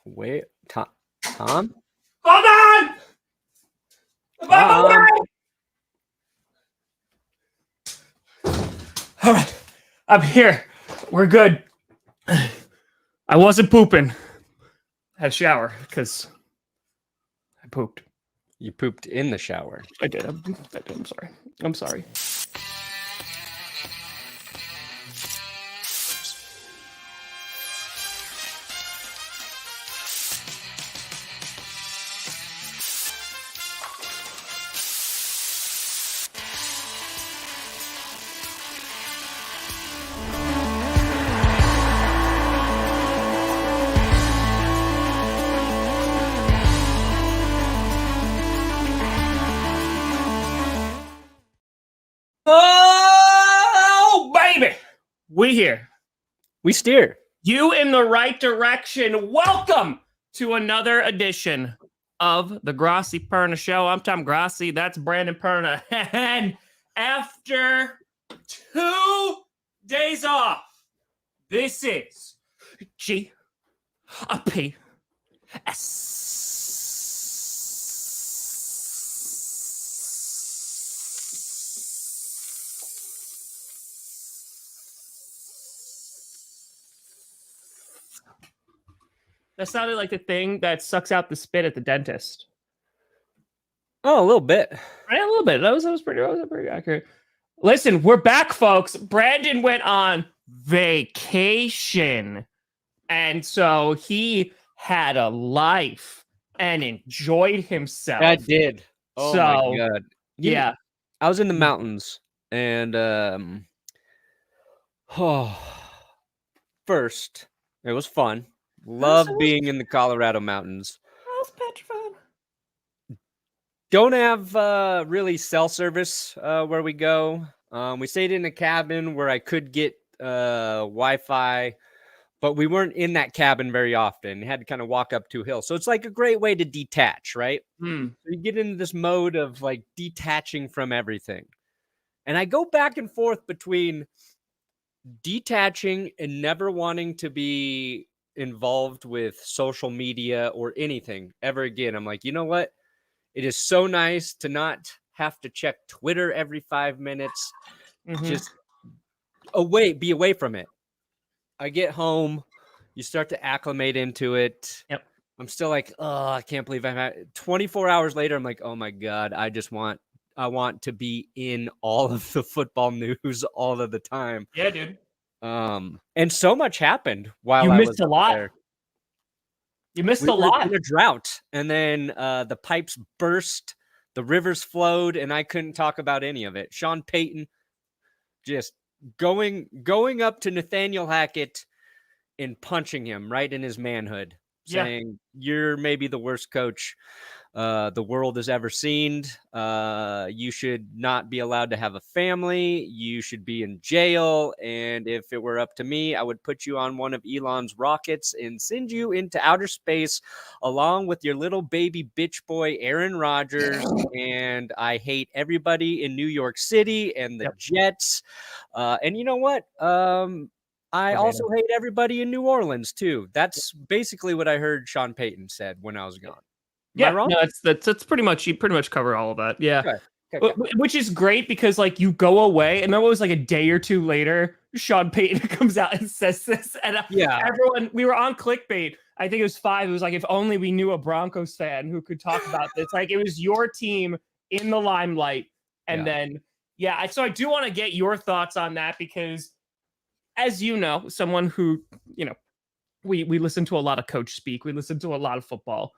Wait, Tom? Hold on! Tom? All right, I'm here. We're good. I wasn't pooping. I had a shower because I pooped. You pooped in the shower. I did. I'm sorry. I'm sorry. Oh, baby. We here. We steer. You in the right direction. Welcome to another edition of the Grossi Perna Show. I'm Tom Grossi. That's Brandon Perna. And after 2 days off, this is GPS. That sounded like the thing that sucks out the spit at the dentist. Oh, a little bit. Right, a little bit. That was pretty accurate. Listen, we're back, folks. Brandon went on vacation, and so he had a life and enjoyed himself. I did. Oh my God. Yeah. I was in the mountains, and first, it was fun. Love being in the Colorado mountains. I was petrified. Don't have really cell service where we go. We stayed in a cabin where I could get Wi-Fi, but we weren't in that cabin very often. Had to kind of walk up 2 hills. So it's like a great way to detach, right? So you get into this mode of like detaching from everything. And I go back and forth between detaching and never wanting to be involved with social media or anything ever again. I'm like, you know what? It is so nice to not have to check Twitter every 5 minutes. Just be away from it. I get home, you start to acclimate into it. Yep. I'm still like, oh, I can't believe I'm at 24 hours later. I'm like, oh my God, I want to be in all of the football news all of the time. Yeah, dude. And so much happened while You I missed was a lot. there. You missed We a were lot. in a drought, and then the pipes burst, the rivers flowed, and I couldn't talk about any of it. Sean Payton just going up to Nathaniel Hackett and punching him right in his manhood, saying, "You're maybe the worst coach the world has ever seen. You should not be allowed to have a family. You should be in jail. And if it were up to me, I would put you on one of Elon's rockets and send you into outer space along with your little baby bitch boy, Aaron Rodgers. And I hate everybody in New York City and the Jets. And you know what? I also hate everybody in New Orleans, too. That's basically what I heard Sean Payton said when I was gone. Am I wrong? No, that's pretty much, you pretty much cover all of that. Yeah. Okay. Which is great because like you go away and then it was like a day or two later, Sean Payton comes out and says this. And everyone, we were on clickbait. I think it was 5. It was like, if only we knew a Broncos fan who could talk about this. Like it was your team in the limelight. And then, so I do want to get your thoughts on that because as you know, someone who, we listen to a lot of coach speak. We listen to a lot of football.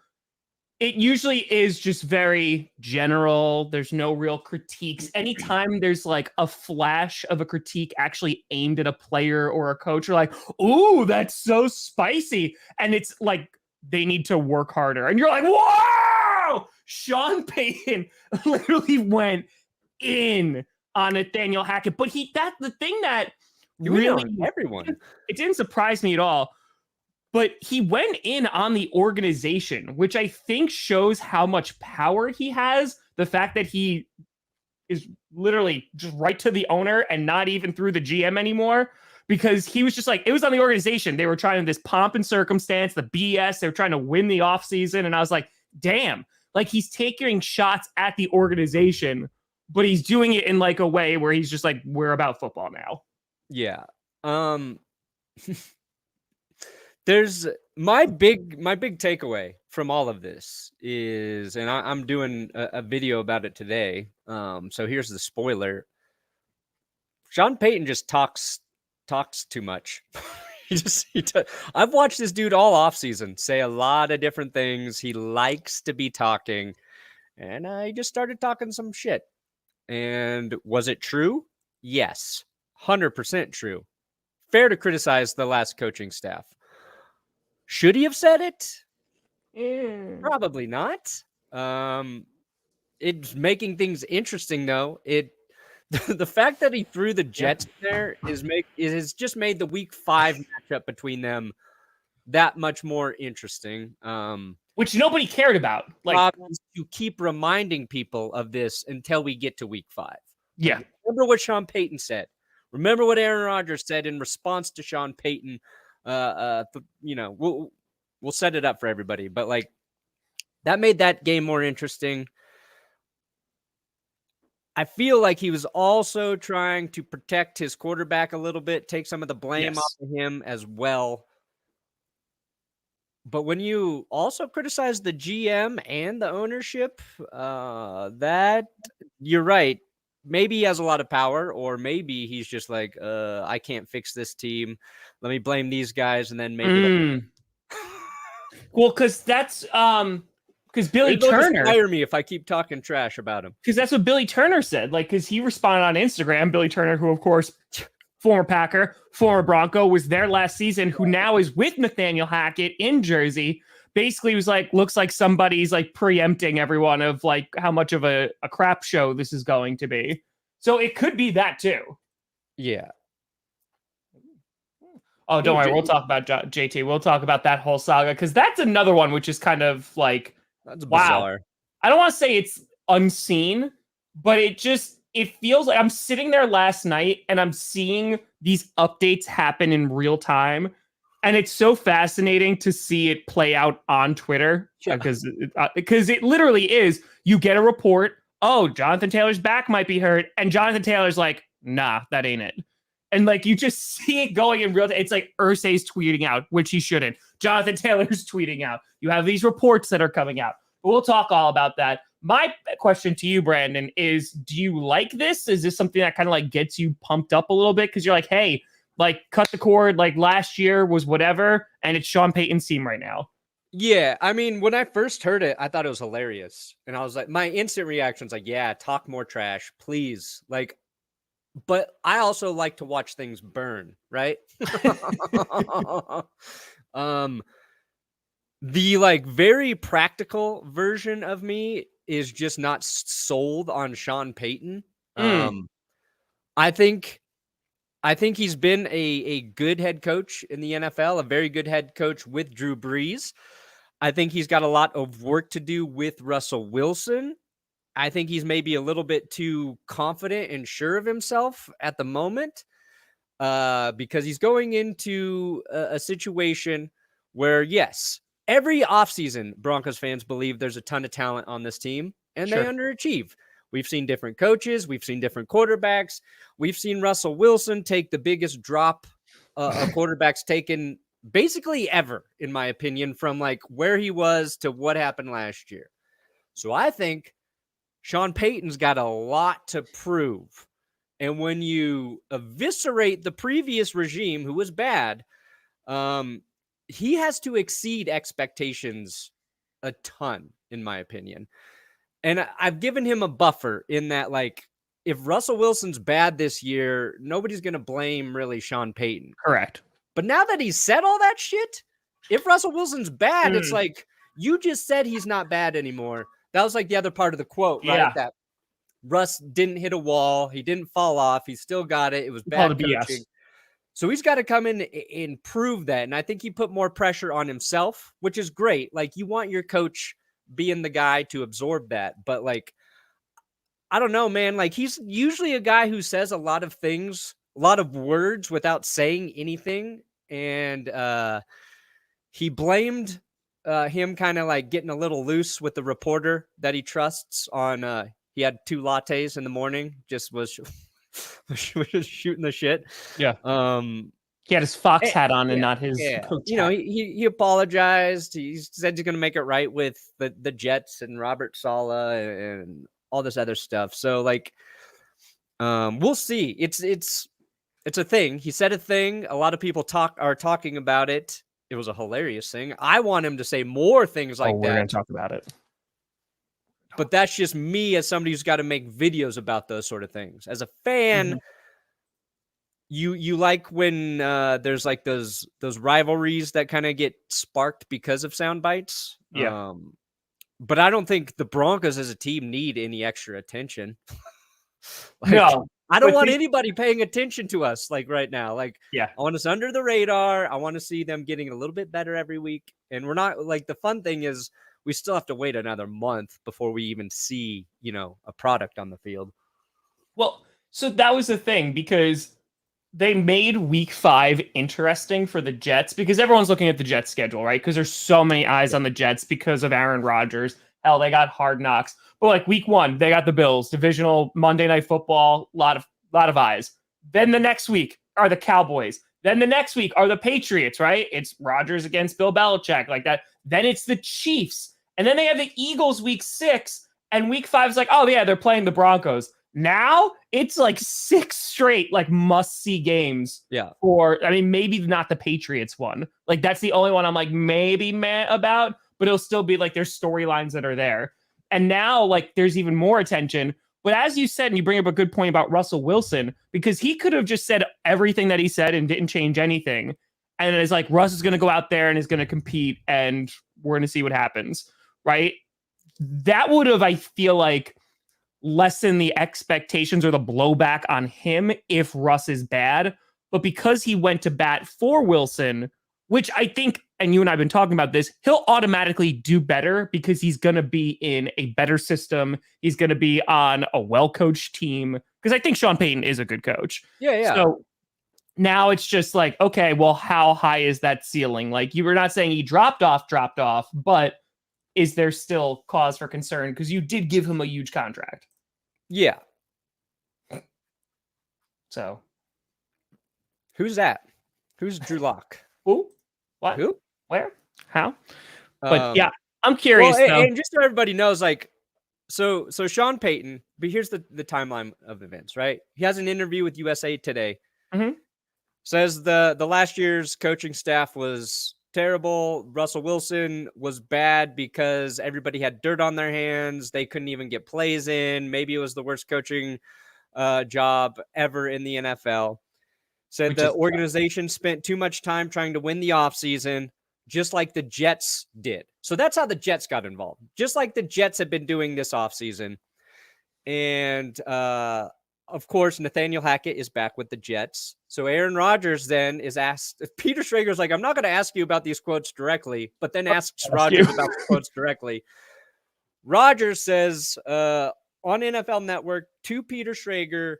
It usually is just very general. There's no real critiques. Anytime there's like a flash of a critique actually aimed at a player or a coach, you're like, ooh, that's so spicy. And it's like, they need to work harder. And you're like, whoa! Sean Payton literally went in on Nathaniel Hackett. But the thing that really, everyone, it didn't surprise me at all. But he went in on the organization, which I think shows how much power he has. The fact that he is literally just right to the owner and not even through the GM anymore because he was just like, it was on the organization. They were trying this pomp and circumstance, the BS. They were trying to win the offseason. And I was like, damn, like he's taking shots at the organization, but he's doing it in like a way where he's just like, we're about football now. Yeah. There's my big takeaway from all of this is, and I'm doing a video about it today. So here's the spoiler. Sean Payton just talks too much. I've watched this dude all offseason say a lot of different things. He likes to be talking, and I just started talking some shit. And was it true? Yes, 100% true. Fair to criticize the last coaching staff. Should he have said it? Probably not. It's making things interesting, though. The fact that he threw the Jets there has just made the Week 5 matchup between them that much more interesting. Which nobody cared about. Like, to keep reminding people of this until we get to Week 5. Yeah. Remember what Sean Payton said. Remember what Aaron Rodgers said in response to Sean Payton. We'll set it up for everybody, but like that made that game more interesting. I feel like he was also trying to protect his quarterback a little bit, take some of the blame off of him as well. But when you also criticize the GM and the ownership, that you're right. Maybe he has a lot of power, or maybe he's just like, I can't fix this team. Let me blame these guys, and then maybe. Well, because that's because Billy Turner fire me if I keep talking trash about him. Because that's what Billy Turner said. Like, because he responded on Instagram. Billy Turner, who of course, former Packer, former Bronco, was there last season, who now is with Nathaniel Hackett in Jersey. Basically was like, looks like somebody's like preempting everyone of like how much of a crap show this is going to be. So it could be that too. Yeah. Oh, don't worry. We'll talk about JT. We'll talk about that whole saga because that's another one which is kind of like, that's bizarre. Wow. I don't want to say it's unseen, but it feels like I'm sitting there last night and I'm seeing these updates happen in real time. And it's so fascinating to see it play out on Twitter because it literally is. You get a report. Oh, Jonathan Taylor's back might be hurt. And Jonathan Taylor's like, nah, that ain't it. And like you just see it going in real time. It's like Irsay's tweeting out, which he shouldn't. Jonathan Taylor's tweeting out. You have these reports that are coming out. But we'll talk all about that. My question to you, Brandon, is do you like this? Is this something that kind of like gets you pumped up a little bit? Because you're like, hey, like cut the cord, like last year was whatever, and it's Sean Payton's team right now. Yeah, I mean, when I first heard it, I thought it was hilarious. And I was like, my instant reaction was like, yeah, talk more trash, please. Like, but I also like to watch things burn, right? The like very practical version of me is just not sold on Sean Payton. I think he's been a good head coach in the NFL, a very good head coach with Drew Brees. I think he's got a lot of work to do with Russell Wilson. I think he's maybe a little bit too confident and sure of himself at the moment because he's going into a situation where, yes, every offseason, Broncos fans believe there's a ton of talent on this team, and they underachieve. We've seen different coaches. We've seen different quarterbacks. We've seen Russell Wilson take the biggest drop a quarterback's taken basically ever, in my opinion, from like where he was to what happened last year. So I think Sean Payton's got a lot to prove. And when you eviscerate the previous regime, who was bad, he has to exceed expectations a ton, in my opinion. And I've given him a buffer in that, like, if Russell Wilson's bad this year, nobody's going to blame really Sean Payton. Correct. But now that he's said all that shit, if Russell Wilson's bad, it's like, you just said he's not bad anymore. That was like the other part of the quote, right? Yeah. That Russ didn't hit a wall. He didn't fall off. He still got it. It was bad coaching. So he's got to come in and prove that. And I think he put more pressure on himself, which is great. Like, you want your coach being the guy to absorb that. But like, I don't know, man. Like, he's usually a guy who says a lot of things words without saying anything. And he blamed him kind of like getting a little loose with the reporter that he trusts on. He had 2 lattes in the morning, just was shooting the shit. Yeah. He had his Fox hat on and not his coach hat. He apologized. He said he's going to make it right with the Jets and Robert Saleh and all this other stuff. So like, we'll see. It's a thing. He said a thing. A lot of people are talking about it. It was a hilarious thing. I want him to say more things like that. We're going to talk about it. But that's just me as somebody who's got to make videos about those sort of things. As a fan, you like when there's like those rivalries that kind of get sparked because of sound bites. Yeah. But I don't think the Broncos as a team need any extra attention. No. I don't want anybody paying attention to us like right now. Like, yeah, I want us under the radar. I want to see them getting a little bit better every week. And we're not like, the fun thing is we still have to wait another month before we even see, a product on the field. Well, so that was the thing, because they made week 5 interesting for the Jets, because everyone's looking at the Jets schedule, right? Because there's so many eyes on the Jets because of Aaron Rodgers. Hell, they got Hard Knocks. But like week 1, they got the Bills, divisional Monday Night Football, lot of eyes. Then the next week are the Cowboys. Then the next week are the Patriots, right? It's Rodgers against Bill Belichick, like that. Then it's the Chiefs. And then they have the Eagles week 6. And week 5 is like, oh yeah, they're playing the Broncos. Now it's like 6 straight, like must-see games. Yeah. Maybe not the Patriots one. Like that's the only one I'm like maybe meh about, but it'll still be like there's storylines that are there. And now like there's even more attention. But as you said, and you bring up a good point about Russell Wilson, because he could have just said everything that he said and didn't change anything. And it's like, Russ is going to go out there and is going to compete and we're going to see what happens, right? That would have, I feel like, lessened the expectations or the blowback on him if Russ is bad. But because he went to bat for Wilson, which I think, and you and I have been talking about this, he'll automatically do better because he's going to be in a better system. He's going to be on a well-coached team, because I think Sean Payton is a good coach. Yeah. So now it's just like, okay, well, how high is that ceiling? Like, you were not saying he dropped off, but is there still cause for concern? Because you did give him a huge contract. Yeah. So who's that? Who's Drew Lock? Who? What? Who? Where? How? But yeah, I'm curious. Well, and just so everybody knows, like, so Sean Payton. But here's the timeline of events, right? He has an interview with USA Today. Mm-hmm. Says the last year's coaching staff was terrible. Russell Wilson was bad because everybody had dirt on their hands. They couldn't even get plays in. Maybe it was the worst coaching job ever in the NFL. Said the organization spent too much time trying to win the offseason, just like the Jets did. So that's how the Jets got involved, just like the Jets have been doing this offseason. And, of course, Nathaniel Hackett is back with the Jets. So Aaron Rodgers then is asked, Peter Schrager's like, I'm not going to ask you about these quotes directly, but then asks Rodgers about the quotes directly. Rodgers says on NFL Network to Peter Schrager,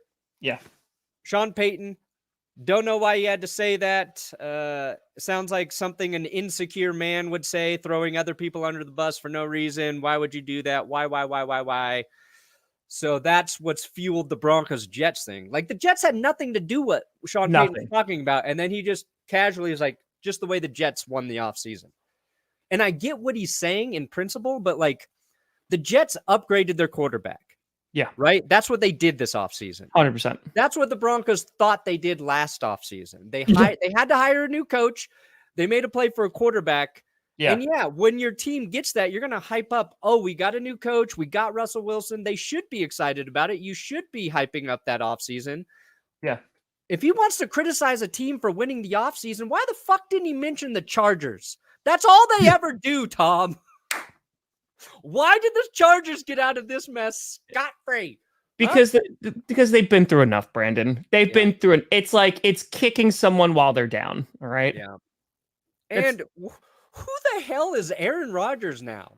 Sean Payton, don't know why he had to say that. Sounds like something an insecure man would say, throwing other people under the bus for no reason. Why would you do that? Why? So that's what's fueled the Broncos-Jets thing. Like, the Jets had nothing to do with what Sean Payton was talking about. And then he just casually is like, just the way the Jets won the offseason. And I get what he's saying in principle, but like, the Jets upgraded their quarterback. Yeah. Right? That's what they did this offseason. 100%. That's what the Broncos thought they did last offseason. They had to hire a new coach. They made a play for a quarterback. Yeah. And yeah, when your team gets that, you're going to hype up, oh, we got a new coach. We got Russell Wilson. They should be excited about it. You should be hyping up that offseason. Yeah. If he wants to criticize a team for winning the offseason, why the fuck didn't he mention the Chargers? That's all they ever do, Tom. Why did the Chargers get out of this mess scot-free? Because because they've been through enough, Brandon. They've been through it. It's like it's kicking someone while they're down. All right. Yeah. And who the hell is Aaron Rodgers now?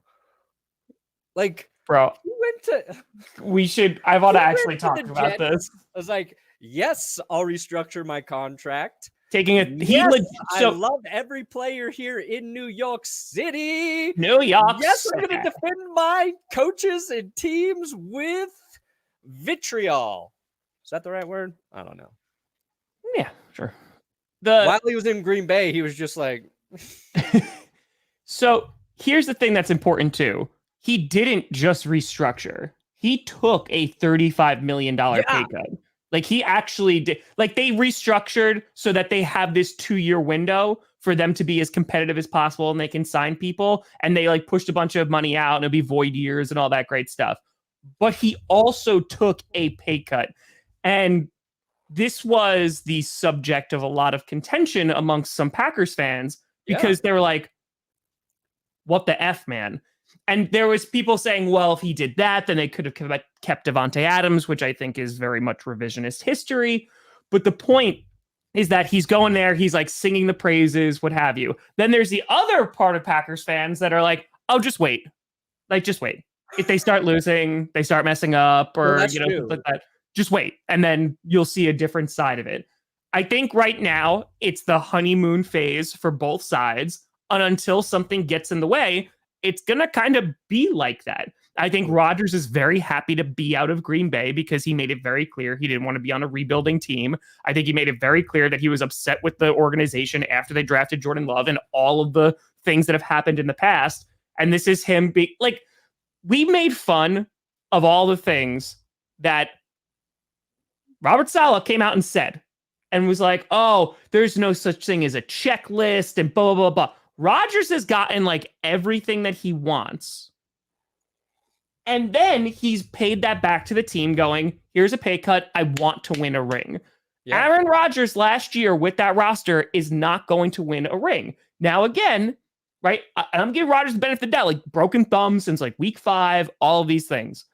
Like, bro, he went to. I want to actually talk about this. I was like, Yes, I'll restructure my contract. Taking a yes, I love every player here in New York City. New York yes, City. I'm going to defend my coaches and teams with vitriol. Is that the right word? I don't know. Yeah, sure. While he was in Green Bay, he was just like... So here's the thing that's important too. He didn't just restructure. He took a $35 million pay cut. Like he actually did. Like they restructured so that they have this 2-year window for them to be as competitive as possible and they can sign people. And they like pushed a bunch of money out and it'll be void years and all that great stuff. But he also took a pay cut. And this was the subject of a lot of contention amongst some Packers fans because they were like, what the F, man? And there was people saying, well, if he did that, then they could have kept Davante Adams, which I think is very much revisionist history. But the point is that he's going there. He's like singing the praises, what have you. Then there's the other part of Packers fans that are like, oh, just wait. Like, just wait. If they start losing, they start messing up or, like that, just wait. And then you'll see a different side of it. I think right now it's the honeymoon phase for both sides. And until something gets in the way, it's going to kind of be like that. I think Rodgers is very happy to be out of Green Bay because he made it very clear he didn't want to be on a rebuilding team. I think he made it very clear that he was upset with the organization after they drafted Jordan Love and all of the things that have happened in the past. And this is him being like, we made fun of all the things that Robert Saleh came out and said and was like, oh, there's no such thing as a checklist and blah, blah, blah, blah. Rodgers has gotten like everything that he wants. And then he's paid that back to the team going, here's a pay cut. I want to win a ring. Yeah. Aaron Rodgers last year with that roster is not going to win a ring. Now, again, right? I'm giving Rodgers the benefit of the doubt, like broken thumb since like week 5, all of these things.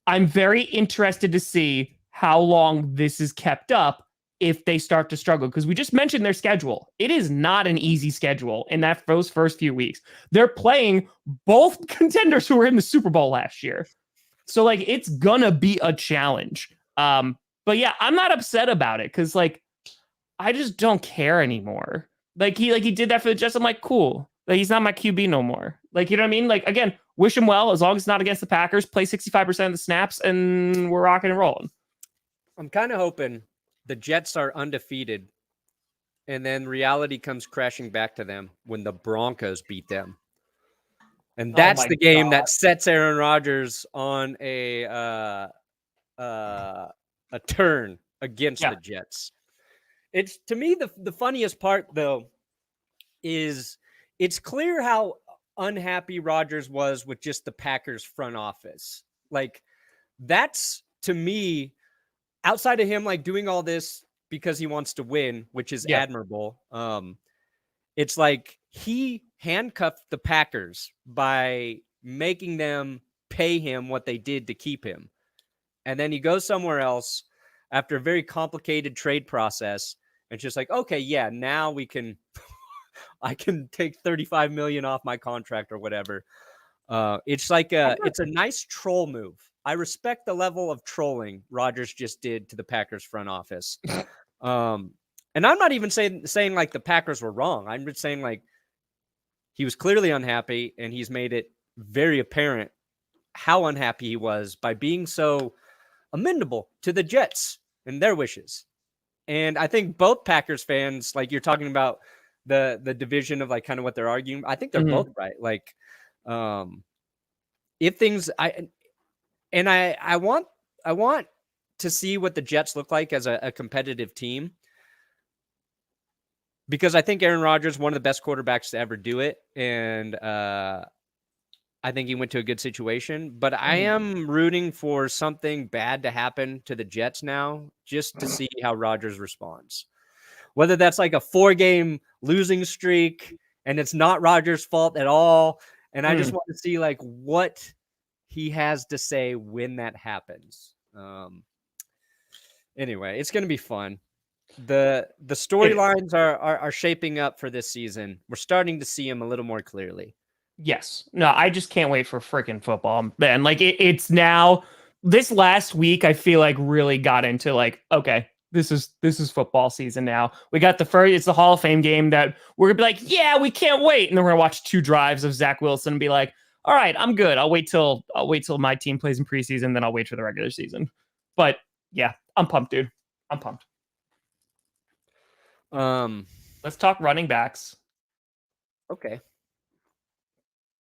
I'm very interested to see how long this is kept up if they start to struggle, because we just mentioned their schedule. It is not an easy schedule in those first few weeks. They're playing both contenders who were in the Super Bowl last year. So like, it's gonna be a challenge. But yeah, I'm not upset about it because like, I just don't care anymore. Like he did that for the Jets. I'm like, cool. Like he's not my QB no more. Like, you know what I mean? Like, again, wish him well as long as it's not against the Packers. Play 65% of the snaps and we're rocking and rolling. I'm kind of hoping the Jets are undefeated, and then reality comes crashing back to them when the Broncos beat them. And that's the game that sets Aaron Rodgers on a turn against the Jets. It's, to me, the funniest part, though, is it's clear how unhappy Rodgers was with just the Packers front office. Like, that's, to me, outside of him like doing all this because he wants to win, which is admirable. It's like he handcuffed the Packers by making them pay him what they did to keep him. And then he goes somewhere else after a very complicated trade process. And just like, okay, yeah, now we can, I can take $35 million off my contract or whatever. It's like it's a nice troll move. I respect the level of trolling Rodgers just did to the Packers front office. And I'm not even saying like the Packers were wrong. I'm just saying like he was clearly unhappy, and he's made it very apparent how unhappy he was by being so amenable to the Jets and their wishes. And I think both Packers fans, like you're talking about the division of like kind of what they're arguing, I think they're both right. Like if things I want to see what the Jets look like as a competitive team, because I think Aaron Rodgers is one of the best quarterbacks to ever do it. And I think he went to a good situation, but I am rooting for something bad to happen to the Jets now just to see how Rodgers responds. Whether that's like a 4-game losing streak and it's not Rodgers' fault at all. And I just want to see like what he has to say when that happens. Anyway, it's going to be fun. The storylines are shaping up for this season. We're starting to see them a little more clearly. Yes. No, I just can't wait for freaking football, man. Like it's now this last week, I feel like really got into like, okay, this is football season now. We got it's the Hall of Fame game that we're gonna be like, yeah, we can't wait. And then we're gonna watch 2 drives of Zach Wilson and be like, all right, I'm good. I'll wait till my team plays in preseason, then I'll wait for the regular season. But yeah, I'm pumped, dude. I'm pumped. Let's talk running backs. Okay.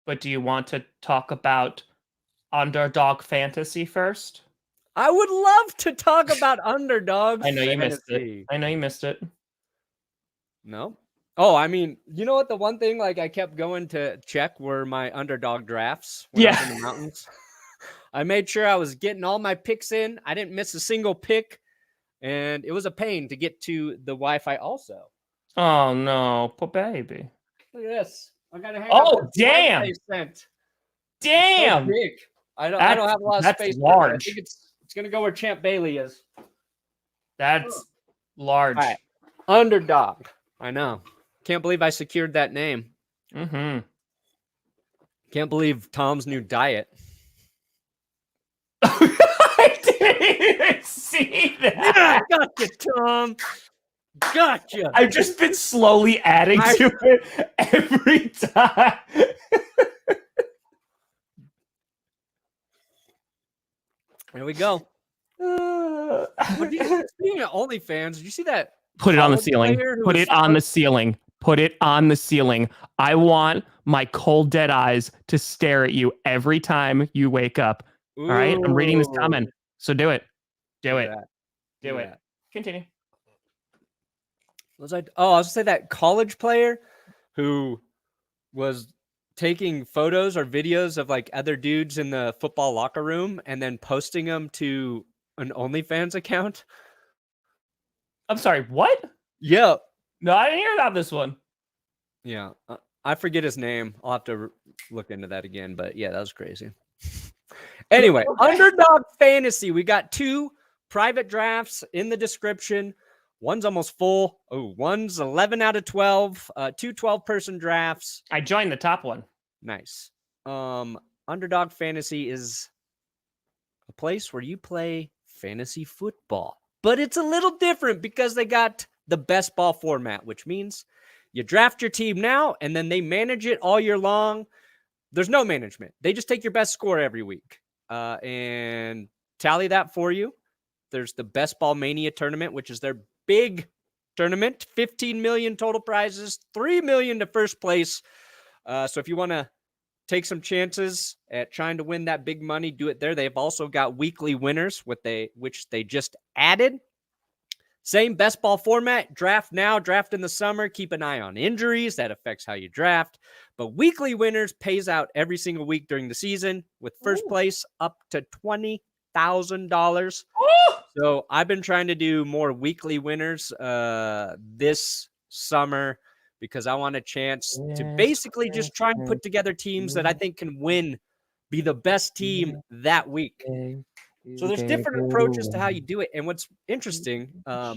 But do you want to talk about Underdog fantasy first? I would love to talk about Underdog I know fantasy. you missed it. I know you missed it. No. Oh, I mean, you know what? The one thing like I kept going to check were my Underdog drafts when I was in the mountains. I made sure I was getting all my picks in. I didn't miss a single pick, and it was a pain to get to the Wi-Fi also. Oh no, poor baby. Look at this. I gotta hang up damn! So Damn! big. I don't have a lot of space. Large. I think it's gonna go where Champ Bailey is. That's large. All right. Underdog. I know. Can't believe I secured that name. Mm-hmm. Can't believe Tom's new diet. I didn't even see that. Yeah, gotcha, Tom. Gotcha. I've just been slowly adding to it every time. There we go. Speaking of OnlyFans, did you see that? Put it on the ceiling. Put it on the ceiling. Put it on the ceiling. I want my cold, dead eyes to stare at you every time you wake up. Ooh. All right? I'm reading this comment. So do it. Do it. Do it. Continue. I was going to say that college player who was taking photos or videos of like other dudes in the football locker room and then posting them to an OnlyFans account. I'm sorry, what? Yeah. No, I didn't hear about this one. Yeah. I forget his name. I'll have to look into that again, but yeah, that was crazy. Anyway, Underdog Fantasy. We got 2 private drafts in the description. One's almost full. Oh, one's 11 out of 12. 2 12-person drafts. I joined the top one. Nice. Underdog Fantasy is a place where you play fantasy football. But it's a little different because they got the best ball format, which means you draft your team now and then they manage it all year long. There's no management. They just take your best score every week and tally that for you. There's the Best Ball Mania tournament, which is their big tournament. 15 million total prizes, 3 million to first place. So if you want to take some chances at trying to win that big money, do it there. They've also got weekly winners, which they just added. Same best ball format, draft now, draft in the summer. Keep an eye on injuries. That affects how you draft. But weekly winners pays out every single week during the season with first place up to $20,000. So I've been trying to do more weekly winners this summer because I want a chance to basically just try and put together teams that I think can win, be the best team that week. So there's different approaches to how you do it. And what's interesting, let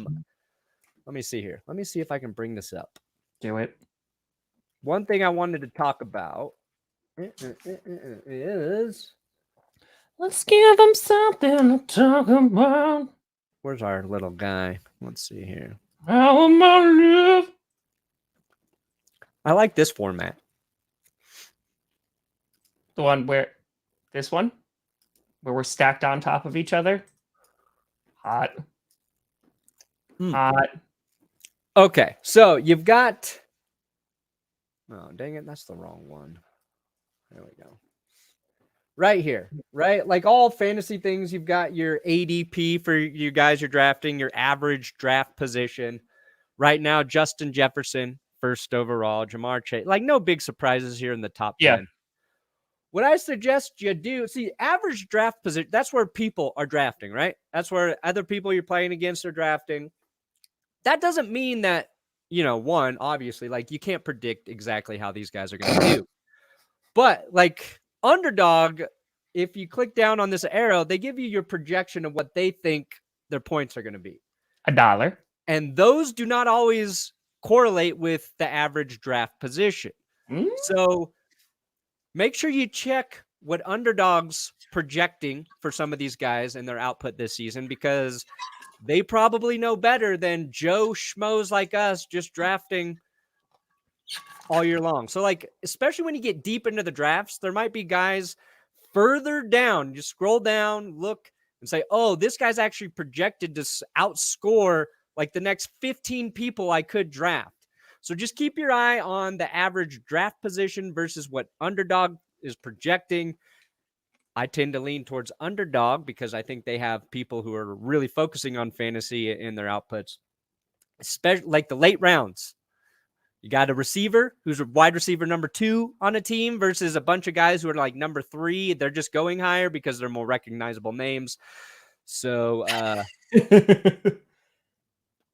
me see here. Let me see if I can bring this up. Do it. One thing I wanted to talk about is... Let's give them something to talk about. Where's our little guy? Let's see here. How am I live? I like this format. The one where... This one? Where we're stacked on top of each other? Hot. Hot. Okay, so you've got... Oh, dang it. That's the wrong one. There we go. Right here, right? Like all fantasy things, you've got your ADP for you guys you're drafting, your average draft position. Right now, Justin Jefferson, first overall, Jamar Chase. Like no big surprises here in the top 10. What I suggest you do, see, average draft position, that's where people are drafting, right? That's where other people you're playing against are drafting. That doesn't mean that, one, obviously, like you can't predict exactly how these guys are going to do. But like Underdog, if you click down on this arrow, they give you your projection of what they think their points are going to be. $1. And those do not always correlate with the average draft position. So make sure you check what Underdog's projecting for some of these guys and their output this season, because they probably know better than Joe Schmoes like us just drafting all year long. So, like, especially when you get deep into the drafts, there might be guys further down. You scroll down, look, and say, oh, this guy's actually projected to outscore like the next 15 people I could draft. So just keep your eye on the average draft position versus what Underdog is projecting. I tend to lean towards Underdog because I think they have people who are really focusing on fantasy in their outputs, especially like the late rounds. You got a receiver who's a wide receiver number 2 on a team versus a bunch of guys who are like number 3. They're just going higher because they're more recognizable names. So,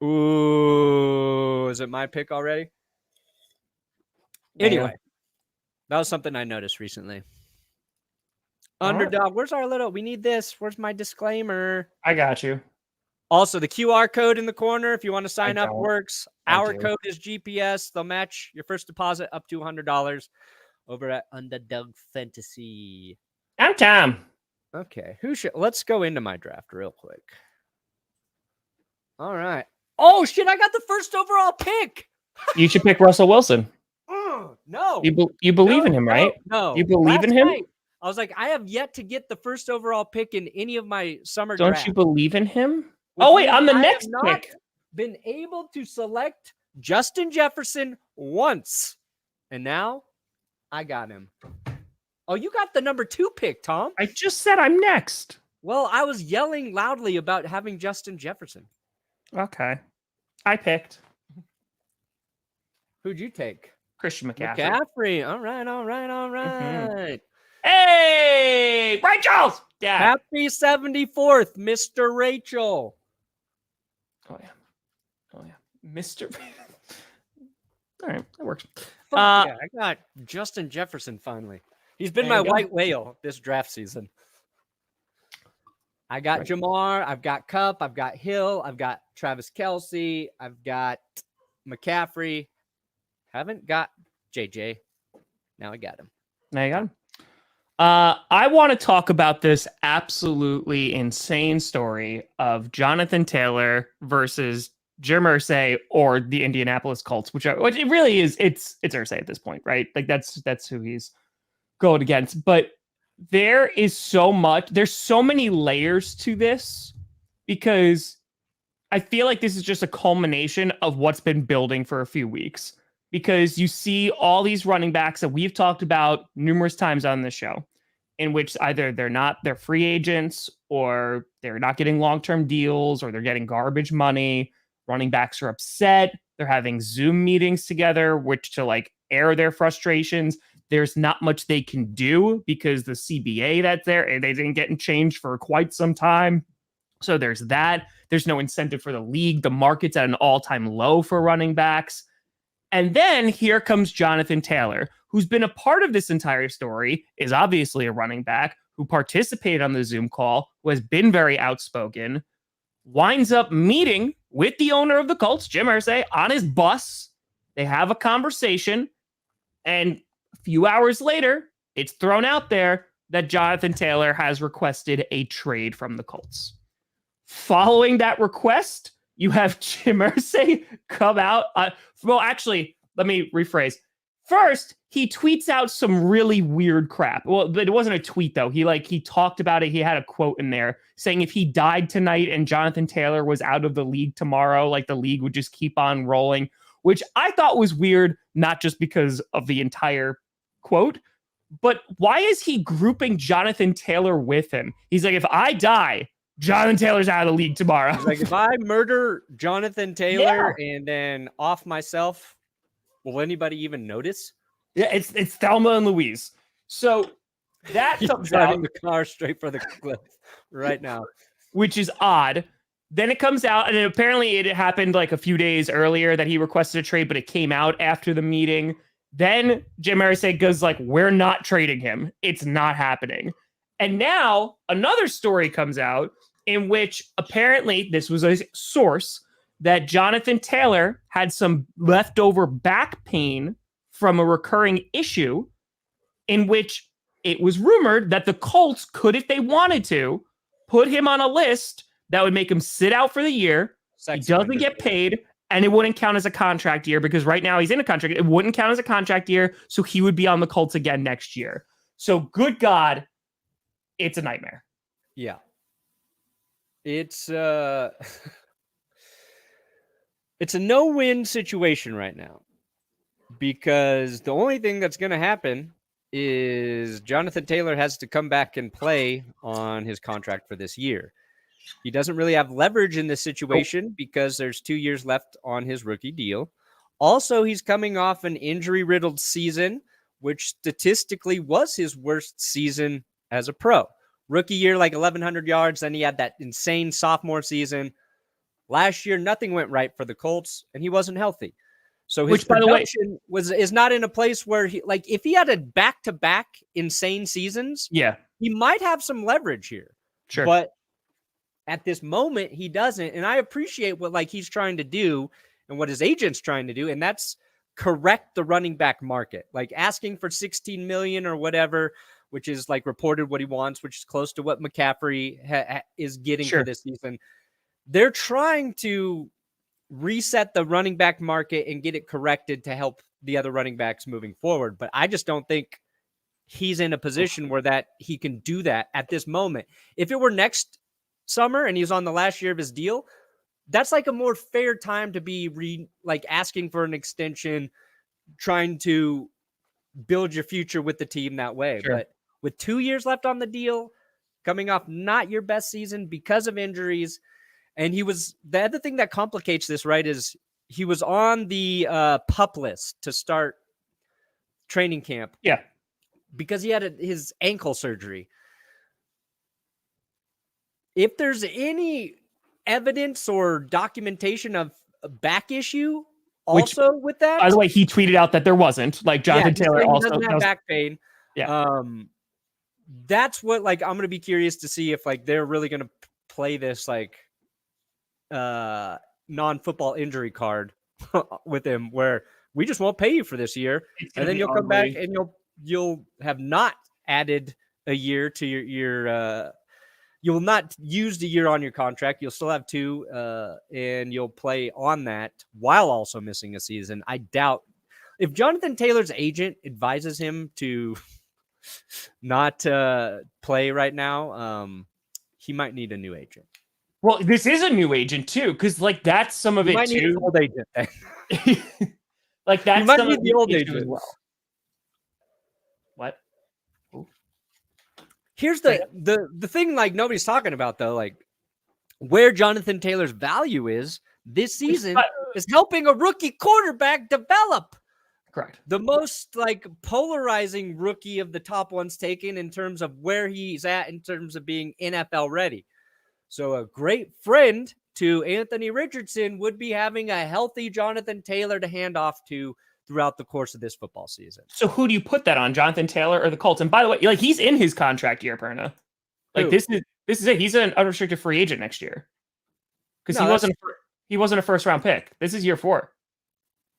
ooh, is it my pick already? Anyway, that was something I noticed recently. Underdog, where's our little, we need this. Where's my disclaimer? I got you. Also, the QR code in the corner, if you want to sign up, works. Our code is GPS. They'll match your first deposit up to $100 over at Underdog Fantasy. I'm Tom. Okay, let's go into my draft real quick. All right. Oh, shit, I got the first overall pick. You should pick Russell Wilson. No. You believe in him, right? No. You believe in him? I was like, I have yet to get the first overall pick in any of my summer drafts. Don't you believe in him? Oh, wait, on the next pick. Been able to select Justin Jefferson once. And now I got him. Oh, you got the number 2 pick, Tom. I just said I'm next. Well, I was yelling loudly about having Justin Jefferson. Okay. I picked. Who'd you take? Christian McCaffrey. McCaffrey. All right. Mm-hmm. Hey, Rachel's dad. Happy 74th, Mr. Rachel. Oh yeah, Mr. All right, that works. Yeah, I got Justin Jefferson finally. He's been my white whale this draft season. I got Jamar, I've got Kupp, I've got Hill, I've got Travis Kelce, I've got McCaffrey. Haven't got JJ. Now I got him. Now you got him. I want to talk about this absolutely insane story of Jonathan Taylor versus Jim Irsay or the Indianapolis Colts, which it really is. It's Irsay at this point, right? Like that's who he's going against. But there's so many layers to this because I feel like this is just a culmination of what's been building for a few weeks. Because you see all these running backs that we've talked about numerous times on this show, in which either they're free agents or they're not getting long-term deals or they're getting garbage money. Running backs are upset. They're having Zoom meetings together, which to like air their frustrations. There's not much they can do because the CBA that's there, and they didn't get changed for quite some time. So there's that. There's no incentive for the league. The market's at an all-time low for running backs. And then here comes Jonathan Taylor, who's been a part of this entire story, is obviously a running back, who participated on the Zoom call, who has been very outspoken, winds up meeting with the owner of the Colts, Jim Irsay, on his bus. They have a conversation, and a few hours later, it's thrown out there that Jonathan Taylor has requested a trade from the Colts. Following that request, you have Jim Irsay come out. Well, actually, let me rephrase. First, he tweets out some really weird crap. Well, but it wasn't a tweet, though. He talked about it. He had a quote in there saying if he died tonight and Jonathan Taylor was out of the league tomorrow, like the league would just keep on rolling, which I thought was weird, not just because of the entire quote, but why is he grouping Jonathan Taylor with him? He's like, if I die, Jonathan Taylor's out of the league tomorrow. Like, if I murder Jonathan Taylor and then off myself, will anybody even notice? Yeah, it's Thelma and Louise. So that comes driving the car straight for the cliff right now, which is odd. Then it comes out, and apparently it happened like a few days earlier that he requested a trade, but it came out after the meeting. Then Jim Irsay goes like, "We're not trading him. It's not happening." And now another story comes out in which apparently this was a source that Jonathan Taylor had some leftover back pain from a recurring issue in which it was rumored that the Colts could, if they wanted to, put him on a list that would make him sit out for the year. He doesn't get paid, and it wouldn't count as a contract year because right now he's in a contract. It wouldn't count as a contract year, so he would be on the Colts again next year. So, good God, it's a nightmare. Yeah. It's it's a no-win situation right now because the only thing that's going to happen is Jonathan Taylor has to come back and play on his contract for this year. He doesn't really have leverage in this situation because there's 2 years left on his rookie deal. Also, he's coming off an injury-riddled season, which statistically was his worst season as a pro. Rookie year, like 1,100 yards. Then he had that insane sophomore season. Last year, nothing went right for the Colts, and he wasn't healthy. So his production is not in a place where he, like, if he had a back-to-back insane seasons, he might have some leverage here. Sure. But at this moment, he doesn't. And I appreciate what like he's trying to do and what his agent's trying to do, and that's correct the running back market. Like asking for $16 million or whatever, which is like reported what he wants, which is close to what McCaffrey is getting for this season. They're trying to reset the running back market and get it corrected to help the other running backs moving forward. But I just don't think he's in a position where that he can do that at this moment. If it were next summer and he's on the last year of his deal, that's like a more fair time to be asking for an extension, trying to build your future with the team that way. Sure. But with 2 years left on the deal, coming off not your best season because of injuries, and the other thing that complicates this, right, is he was on the PUP list to start training camp. Yeah. Because he had his ankle surgery. If there's any evidence or documentation of a back issue with that. By the way, he tweeted out that there wasn't. Like Jonathan Taylor also doesn't have back pain. Yeah. That's what I'm going to be curious to see if they're really going to play this non-football injury card with him where we just won't pay you for this year. And then you'll come back and you'll have not added a year to your you'll not use the year on your contract. You'll still have 2 and you'll play on that while also missing a season. I doubt if Jonathan Taylor's agent advises him to not play right now, he might need a new agent. Well, this is a new agent too, because that's some of it might too. Need an old agent. That's you might need the old agent as well. What? Ooh. Here's the thing nobody's talking about though, where Jonathan Taylor's value is this season is helping a rookie quarterback develop. Correct. The most polarizing rookie of the top ones taken in terms of where he's at in terms of being NFL ready. So a great friend to Anthony Richardson would be having a healthy Jonathan Taylor to hand off to throughout the course of this football season. So who do you put that on, Jonathan Taylor or the Colts? And by the way, he's in his contract year, Perna. This is it. He's an unrestricted free agent next year because he wasn't a first round pick. This is year 4.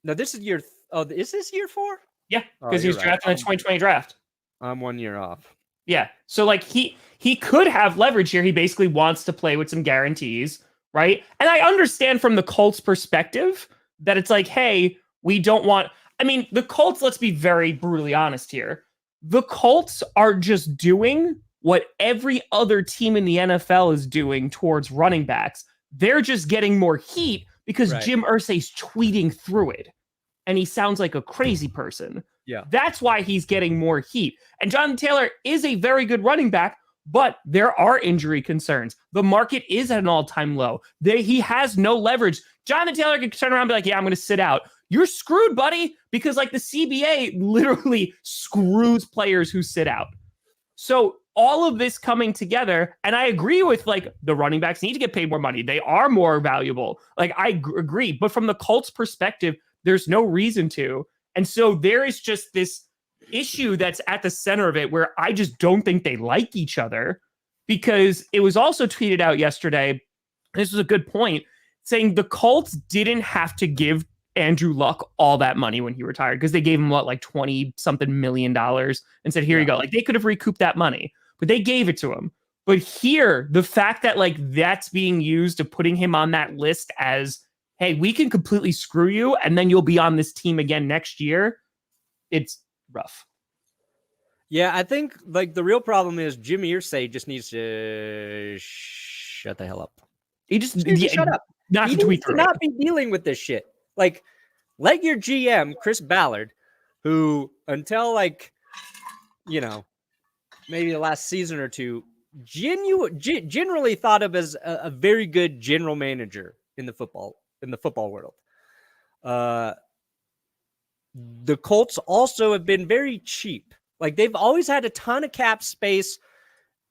No, this is year. Is this year 4? Yeah, because he was drafted in the 2020 draft. I'm 1 year off. Yeah, so he could have leverage here. He basically wants to play with some guarantees, right? And I understand from the Colts' perspective that it's hey, we don't want. I mean, the Colts. Let's be very brutally honest here. The Colts are just doing what every other team in the NFL is doing towards running backs. They're just getting more heat because Jim Irsay's tweeting through it, and he sounds like a crazy person. Yeah. That's why he's getting more heat. And Jonathan Taylor is a very good running back, but there are injury concerns. The market is at an all-time low. He has no leverage. Jonathan Taylor can turn around and be like, yeah, I'm going to sit out. You're screwed, buddy, because the CBA literally screws players who sit out. So all of this coming together, and I agree with the running backs need to get paid more money. They are more valuable. I agree. But from the Colts perspective, there's no reason to. And so there is just this issue that's at the center of it where I just don't think they like each other, because it was also tweeted out yesterday. This was a good point, saying the Colts didn't have to give Andrew Luck all that money when he retired because they gave him like $20-something million and said, here you go. Like they could have recouped that money, but they gave it to him. But here, the fact that like that's being used to putting him on that list as, hey, we can completely screw you and then you'll be on this team again next year. It's rough. Yeah, I think like the real problem is Jim Irsay just needs to shut the hell up. He just needs to shut up. He needs to not be dealing with this shit. Like, let your GM, Chris Ballard, who until like, you know, maybe the last season or two, generally thought of as a very good general manager in the football world. The Colts also have been very cheap. Like they've always had a ton of cap space.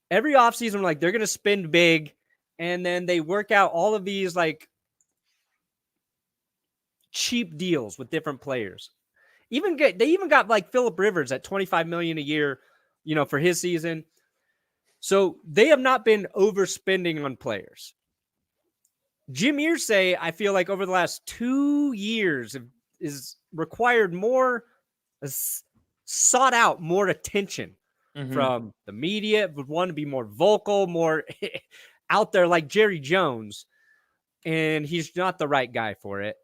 Every offseason, like they're going to spend big, and then they work out all of these like cheap deals with different players. They even got like Phillip Rivers at $25 million a year, you know, for his season. So they have not been overspending on players. Jim Irsay, I feel like over the last 2 years is required more, sought out more attention from the media, would want to be more vocal, more out there like Jerry Jones. And he's not the right guy for it.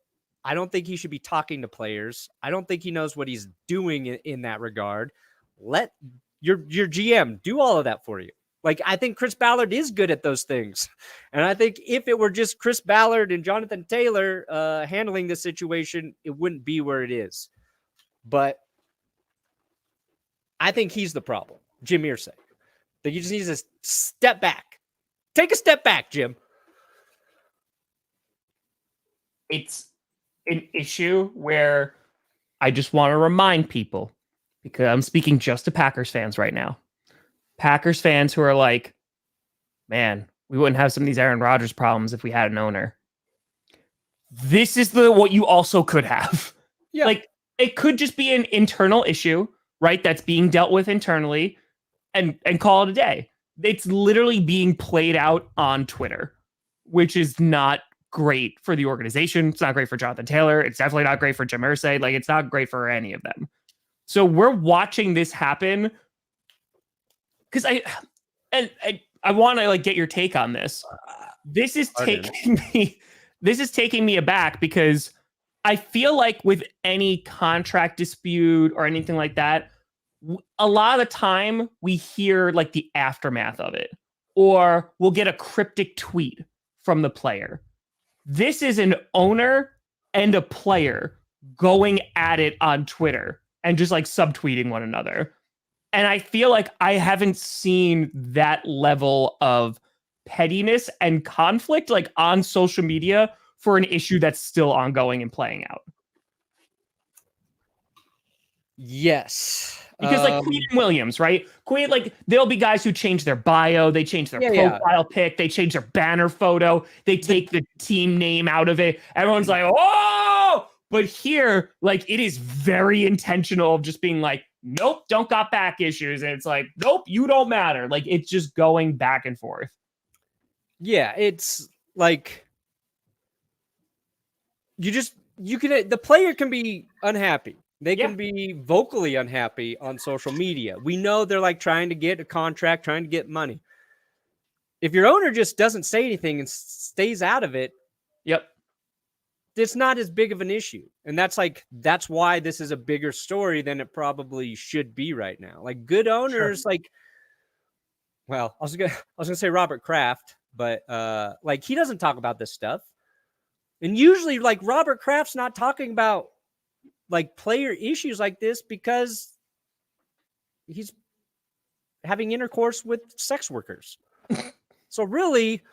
I don't think he should be talking to players. I don't think he knows what he's doing in that regard. Let your GM do all of that for you. Like, I think Chris Ballard is good at those things. And I think if it were just Chris Ballard and Jonathan Taylor handling this situation, it wouldn't be where it is. But I think he's the problem, Jim Irsay. I think he just needs to step back. Take a step back, Jim. It's an issue where I just want to remind people, because I'm speaking just to Packers fans right now. Packers fans who are like, man, we wouldn't have some of these Aaron Rodgers problems if we had an owner. This is what you also could have. Yeah. Like, it could just be an internal issue, right? That's being dealt with internally and call it a day. It's literally being played out on Twitter, which is not great for the organization. It's not great for Jonathan Taylor. It's definitely not great for Jim Irsay. Like, it's not great for any of them. So we're watching this happen because I want to like get your take on this. This is taking me aback because I feel like with any contract dispute or anything like that, a lot of the time we hear like the aftermath of it, or we'll get a cryptic tweet from the player. This is an owner and a player going at it on Twitter and just like subtweeting one another. And I feel like I haven't seen that level of pettiness and conflict like on social media for an issue that's still ongoing and playing out. Yes. Because like Queen Williams, right? Queen, like there'll be guys who change their bio, they change their profile pic, they change their banner photo, they take the team name out of it. Everyone's like, oh! But here, like it is very intentional of just being like, nope, don't got back issues. And it's like, nope, you don't matter. Like it's just going back and forth. Yeah, it's like the player can be unhappy. They can be vocally unhappy on social media. We know they're like trying to get a contract, trying to get money. If your owner just doesn't say anything and stays out of it, it's not as big of an issue. And that's why this is a bigger story than it probably should be right now. Like good owners, I was gonna say Robert Kraft, but like he doesn't talk about this stuff. And usually like Robert Kraft's not talking about like player issues like this because he's having intercourse with sex workers. So really,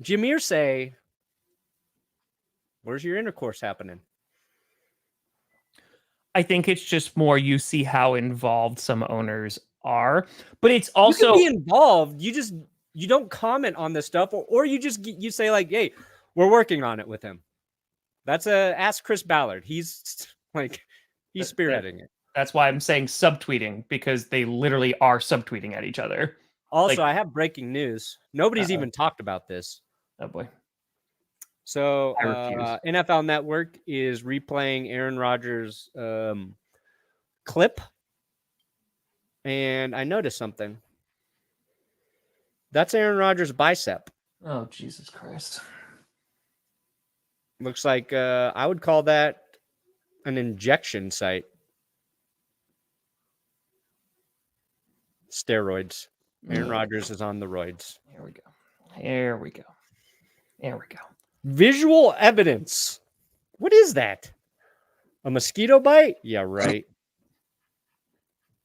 Jim Irsay, where's your intercourse happening? I think it's just more you see how involved some owners are, but it's also you can be involved. You don't comment on this stuff, or you say like, "Hey, we're working on it with him." That's ask Chris Ballard. He's spearheading it. That's why I'm saying subtweeting, because they literally are subtweeting at each other. Also, I have breaking news. Nobody's even talked about this. Oh boy. So NFL Network is replaying Aaron Rodgers' clip, and I noticed something. That's Aaron Rodgers' bicep. Oh, Jesus Christ. Looks like I would call that an injection site. Steroids. Aaron Rodgers is on the roids. Here we go. Visual evidence. What is that? A mosquito bite? Yeah, right.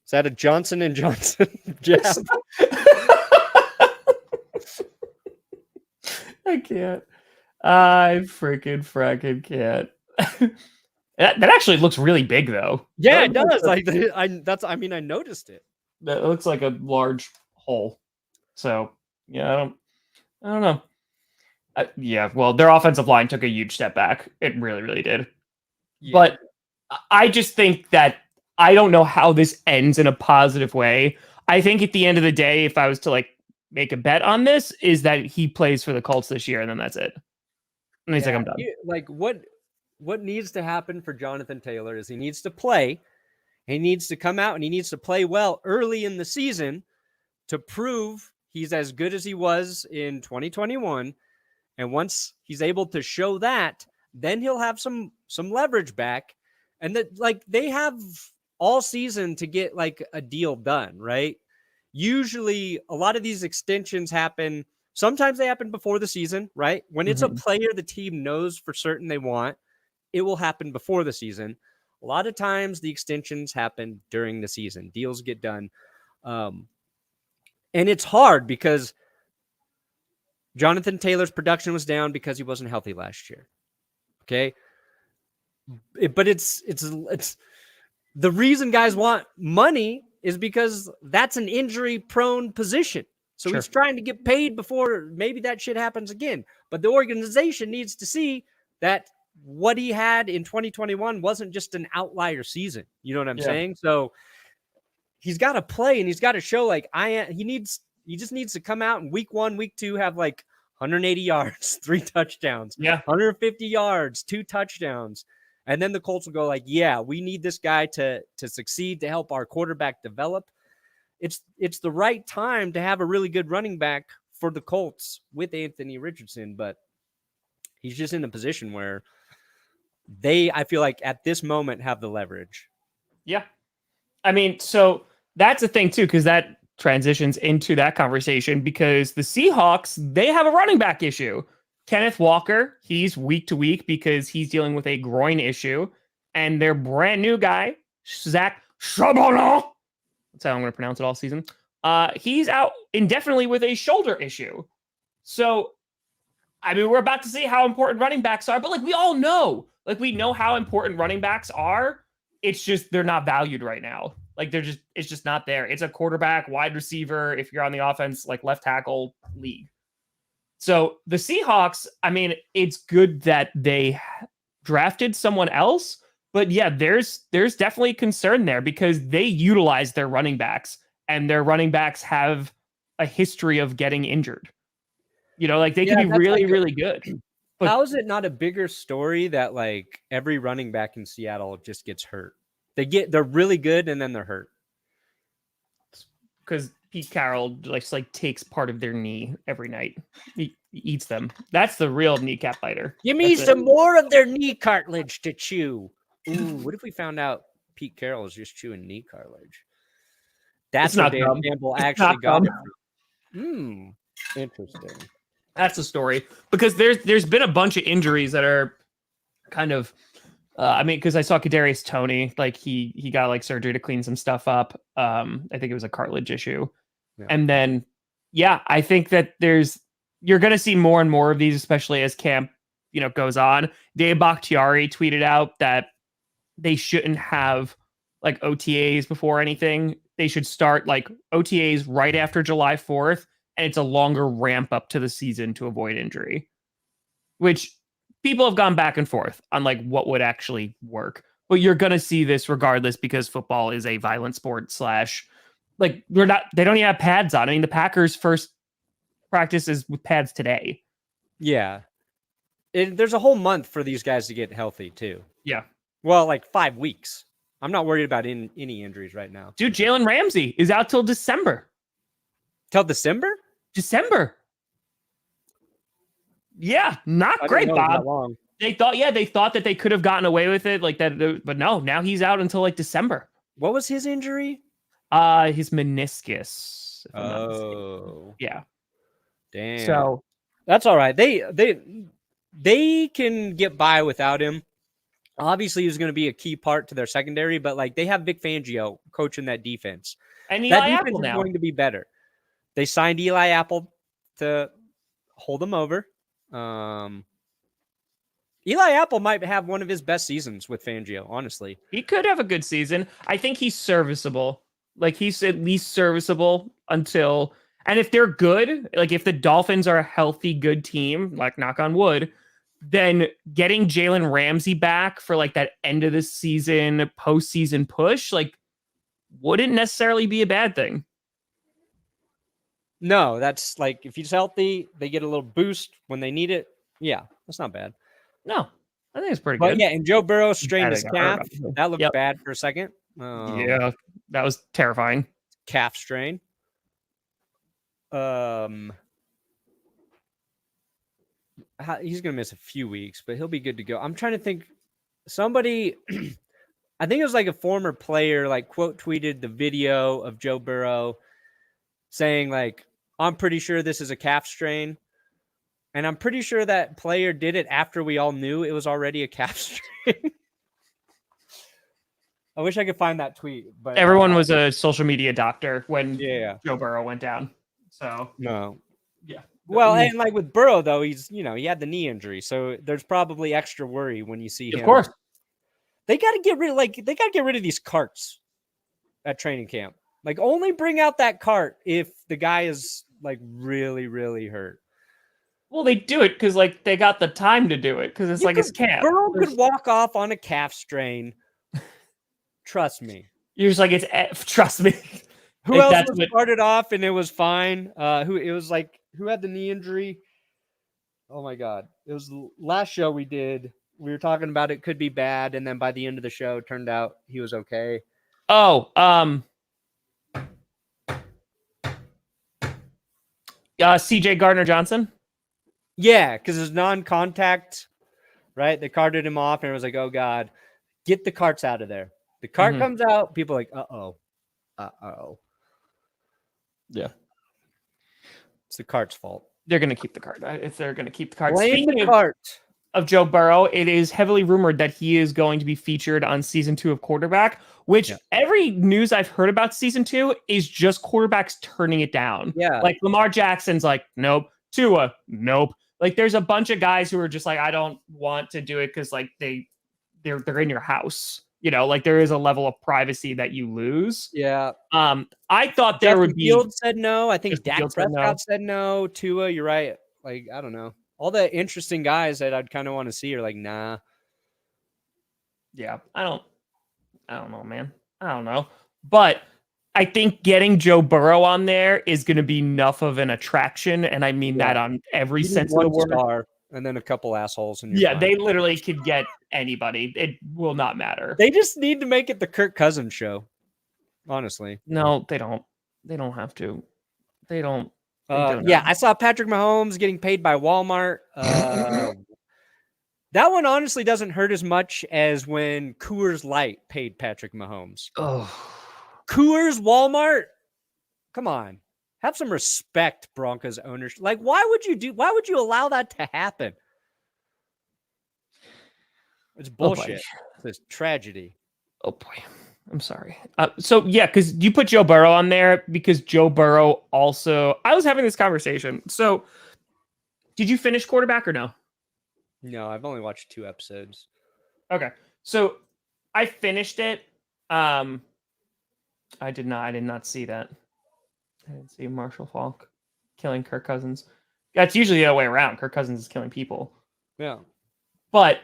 Is that a Johnson & Johnson jab? I can't. I freaking can't. That actually looks really big, though. Yeah, it does. I noticed it. That looks like a large hole. So yeah, I don't know. Well, their offensive line took a huge step back. It really, really did. Yeah. But I just think that I don't know how this ends in a positive way. I think at the end of the day, if I was to make a bet on this, is that he plays for the Colts this year, and then that's it. And he's like, I'm done. What needs to happen for Jonathan Taylor is he needs to play. He needs to come out and he needs to play well early in the season to prove he's as good as he was in 2021. And once he's able to show that, then he'll have some leverage back. And that they have all season to get a deal done, right? Usually a lot of these extensions happen. Sometimes they happen before the season, right? When it's a player the team knows for certain they want, it will happen before the season. A lot of times the extensions happen during the season. Deals get done. And it's hard because Jonathan Taylor's production was down because he wasn't healthy last year. Okay. But it's the reason guys want money is because that's an injury prone position. So he's trying to get paid before maybe that shit happens again. But the organization needs to see that what he had in 2021 wasn't just an outlier season. You know what I'm saying? So he's got to play and he's got to show he just needs to come out in week 1, week 2, have 180 yards, 3 touchdowns, 150 yards, 2 touchdowns. And then the Colts will go we need this guy to succeed, to help our quarterback develop. It's the right time to have a really good running back for the Colts with Anthony Richardson, but he's just in a position where I feel like at this moment have the leverage. Yeah. I mean, so that's a thing too, because that transitions into that conversation because the Seahawks, they have a running back issue. Kenneth Walker, he's week to week because he's dealing with a groin issue. And their brand new guy, Zach Charbonnet, that's how I'm going to pronounce it all season. He's out indefinitely with a shoulder issue. So, I mean, we're about to see how important running backs are, but we all know, we know how important running backs are. It's just, they're not valued right now. It's just not there. It's a quarterback, wide receiver, if you're on the offense, left tackle league. So the Seahawks, I mean, it's good that they drafted someone else, but yeah, there's definitely concern there because they utilize their running backs and their running backs have a history of getting injured. They can be really, really good. But how is it not a bigger story that every running back in Seattle just gets hurt? They're really good and then they're hurt. Because Pete Carroll takes part of their knee every night. He eats them. That's the real kneecap biter. Give me some more of their knee cartilage to chew. Ooh, what if we found out Pete Carroll is just chewing knee cartilage? That's what Dan Campbell actually got it from. Interesting. That's the story. Because there's been a bunch of injuries that are kind of because I saw Kadarius Toney, he got surgery to clean some stuff up. I think it was a cartilage issue. Yeah. And then, I think that you're going to see more and more of these, especially as camp, goes on. Dave Bakhtiari tweeted out that they shouldn't have OTAs before anything. They should start OTAs right after July 4th. And it's a longer ramp up to the season to avoid injury, which people have gone back and forth on what would actually work, but you're going to see this regardless because football is a violent sport they don't even have pads on. I mean, the Packers first practice is with pads today. Yeah. There's a whole month for these guys to get healthy too. Yeah. Well, like 5 weeks. I'm not worried about any injuries right now. Dude, Jalen Ramsey is out till December. Till December? December. Yeah, not great, Bob. They thought that they could have gotten away with it like that, but no, now he's out until like December. What was his injury? His meniscus. Oh. Yeah. Damn. So that's all right. They can get by without him. Obviously, he's going to be a key part to their secondary, but like they have Vic Fangio coaching that defense. And that Eli defense Apple is now going to be better. They signed Eli Apple to hold them over. Eli Apple might have one of his best seasons with Fangio, honestly. He could have a good season. I think he's serviceable. Like, he's at least serviceable until... And if they're good, like if the Dolphins are a healthy, good team, like knock on wood, then getting Jalen Ramsey back for like that end of the season, postseason push, like wouldn't necessarily be a bad thing. No, that's like if he's healthy, they get a little boost when they need it. Yeah, that's not bad. No, I think it's pretty good. Yeah, and Joe Burrow strained his calf. That looked bad for a second. Yeah, that was terrifying. Calf strain. He's gonna miss a few weeks, but he'll be good to go. I'm trying to think. Somebody, I think it was like a former player, like quote tweeted the video of Joe Burrow saying like, "I'm pretty sure this is a calf strain," and I'm pretty sure that player did it after we all knew it was already a calf strain. I wish I could find that tweet, but everyone was a social media doctor when Joe Burrow went down. So no. Yeah. Well, and like with Burrow though, he had the knee injury, so there's probably extra worry when you see him. Of course. They got to get rid of these carts at training camp. Like only bring out that cart if the guy is like really, really hurt. Well, they do it because like they got the time to do it because it's his camp. Burrow could walk off on a calf strain. Trust me. You're just like, trust me. Who else started off and it was fine? Who had the knee injury? Oh my God. It was the last show we did. We were talking about it could be bad, and then by the end of the show, it turned out he was okay. Oh, CJ Gardner-Johnson? Yeah, because it's non-contact, right? They carted him off, and it was like, oh God, get the carts out of there. The cart comes out, people are like, uh-oh. Yeah. It's the cart's fault. They're going to keep the cart. If they're going to keep the cart. Blame the cart. Of Joe Burrow, it is heavily rumored that he is going to be featured on season 2 of Quarterback, which every news I've heard about season 2 is just quarterbacks turning it down. Yeah. Like Lamar Jackson's like, nope. Tua, nope. Like there's a bunch of guys who are just like, I don't want to do it because like they're in your house. Like there is a level of privacy that you lose. Yeah. I thought there would be. Fields said no. I think Dak Prescott said no. Tua, you're right. Like, I don't know. All the interesting guys that I'd kind of want to see are like, nah. Yeah, I don't know, man. I don't know. But I think getting Joe Burrow on there is going to be enough of an attraction. And I mean that on every sense of the word. Star, and then a couple assholes. And they literally could get anybody. It will not matter. They just need to make it the Kirk Cousins show. Honestly. No, they don't. They don't have to. They don't. I saw Patrick Mahomes getting paid by Walmart. That one honestly doesn't hurt as much as when Coors Light paid Patrick Mahomes. Oh, Coors, Walmart. Come on, have some respect, Broncos owners. Like, why would you allow that to happen? It's bullshit. It's tragedy. Oh boy. I'm sorry. Because you put Joe Burrow on there because Joe Burrow also... I was having this conversation. So, did you finish Quarterback or no? No, I've only watched 2 episodes. Okay. So, I finished it. I did not see that. I didn't see Marshall Faulk killing Kirk Cousins. That's usually the other way around. Kirk Cousins is killing people. Yeah. But...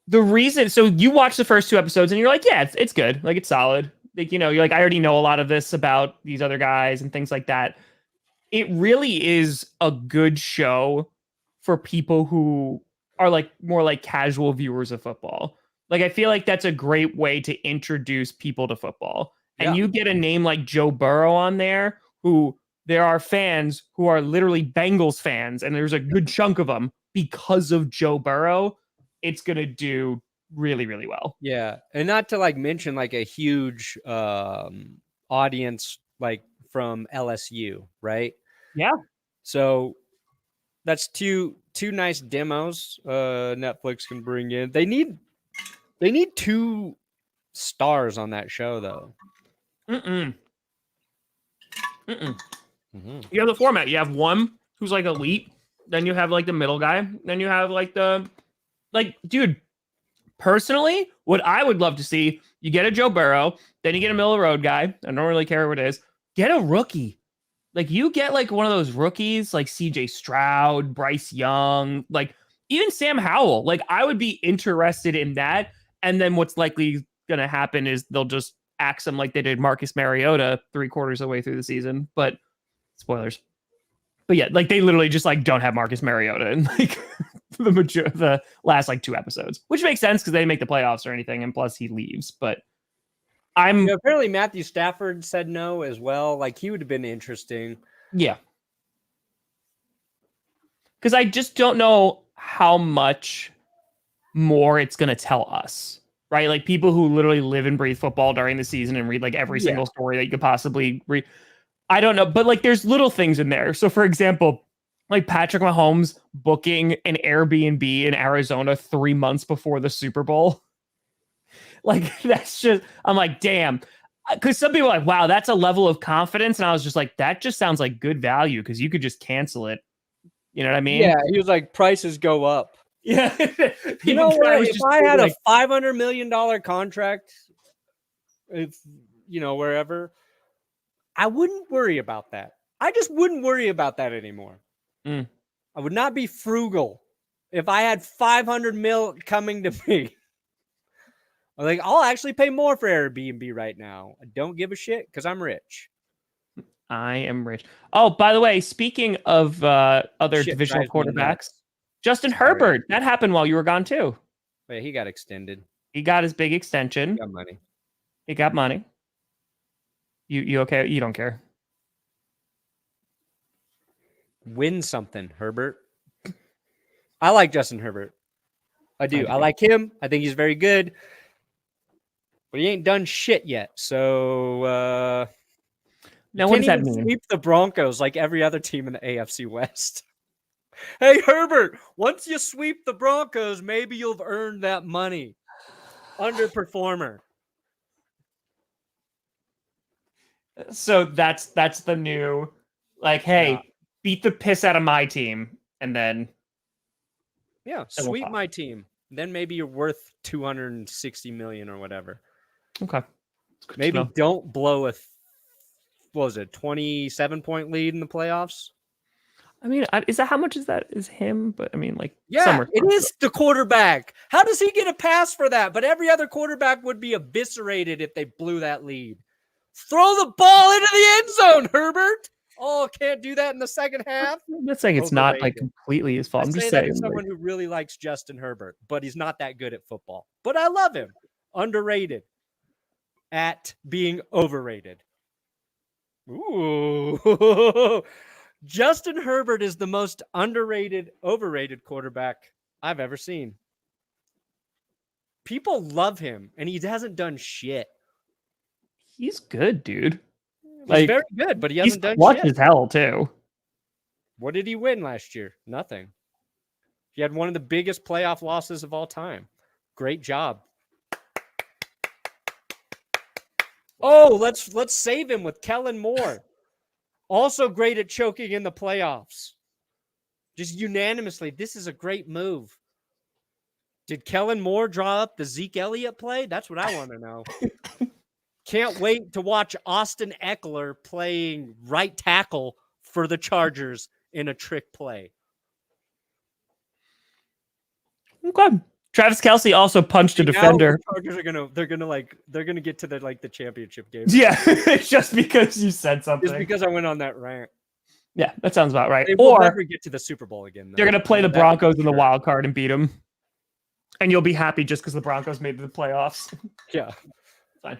the reason, so you watch the first 2 episodes and you're like, yeah, it's good. Like, it's solid. Like, you're like, I already know a lot of this about these other guys and things like that. it really is a good show for people who are like more like casual viewers of football. Like, I feel like that's a great way to introduce people to football. And you get a name like Joe Burrow on there, who there are fans who are literally Bengals fans, and there's a good chunk of them because of Joe Burrow. It's going to do really, really well. Yeah. And not to like mention like a huge audience like from LSU, right? Yeah. So that's two nice demos Netflix can bring in. They need 2 stars on that show though. Mm-mm. You have the format. You have one who's like elite, then you have like the middle guy, then you have like dude, personally, what I would love to see, you get a Joe Burrow, then you get a middle of the road guy. I don't really care what it is. Get a rookie. Like, you get like one of those rookies, like CJ Stroud, Bryce Young, like even Sam Howell. Like, I would be interested in that. And then what's likely going to happen is they'll just axe him like they did Marcus Mariota 3/4 of the way through the season. But spoilers. But yeah, like they literally just like don't have Marcus Mariota in like the last like 2 episodes, which makes sense because they didn't make the playoffs or anything, and plus he leaves. But apparently Matthew Stafford said no as well. Like, he would have been interesting. Yeah, because I just don't know how much more it's gonna tell us, right? Like, people who literally live and breathe football during the season and read like every single story that you could possibly read. I don't know, but like there's little things in there. So for example, like Patrick Mahomes booking an Airbnb in Arizona 3 months before the Super Bowl. Like, that's just, I'm like, damn. Because some people are like, wow, that's a level of confidence. And I was just like, that just sounds like good value because you could just cancel it. You know what I mean? Yeah, he was like, prices go up. Yeah. You know what? If I had a $500 million contract, wherever, I wouldn't worry about that. I just wouldn't worry about that anymore. I would not be frugal if I had 500 mil coming to me. I'm like, I'll actually pay more for Airbnb right now. I don't give a shit because I'm rich. I am rich. Oh, by the way, speaking of other divisional quarterbacks, Justin Herbert, that happened while you were gone too. Wait, he got extended. He got his big extension. He got money. He got money. You okay? You don't care. Win something, Herbert. I like Justin Herbert. I do. I like him. I think he's very good. But he ain't done shit yet. So now what does that mean? Sweep the Broncos like every other team in the AFC West. Hey, Herbert, once you sweep the Broncos, maybe you'll have earned that money. Underperformer. So that's the new, like, hey, beat the piss out of my team, and then sweep my team. Then maybe you're worth $260 million or whatever. Okay. Maybe don't blow a 27-point lead in the playoffs. I mean, is that how much is that? Is him? But I mean, like, it is the quarterback. How does he get a pass for that? But every other quarterback would be eviscerated if they blew that lead. Throw the ball into the end zone, Herbert. Oh, can't do that in the second half. I'm not saying it's not like completely his fault. I'm just saying, someone who really likes Justin Herbert, but he's not that good at football. But I love him. Underrated at being overrated. Ooh. Justin Herbert is the most overrated quarterback I've ever seen. People love him, and he hasn't done shit. He's good, dude. He's very good, but he hasn't done shit. He's as hell, too. What did he win last year? Nothing. He had one of the biggest playoff losses of all time. Great job. Oh, let's save him with Kellen Moore. Also great at choking in the playoffs. Just unanimously, this is a great move. Did Kellen Moore draw up the Zeke Elliott play? That's what I want to know. Can't wait to watch Austin Eckler playing right tackle for the Chargers in a trick play. Okay. Travis Kelce also punched a defender. The Chargers they're gonna get to the championship game. Yeah, just because you said something. Just because I went on that rant. Yeah, that sounds about right. They will never get to the Super Bowl again. They're going to play the Broncos in the wild card and beat them. And you'll be happy just because the Broncos made the playoffs. Yeah. Fine.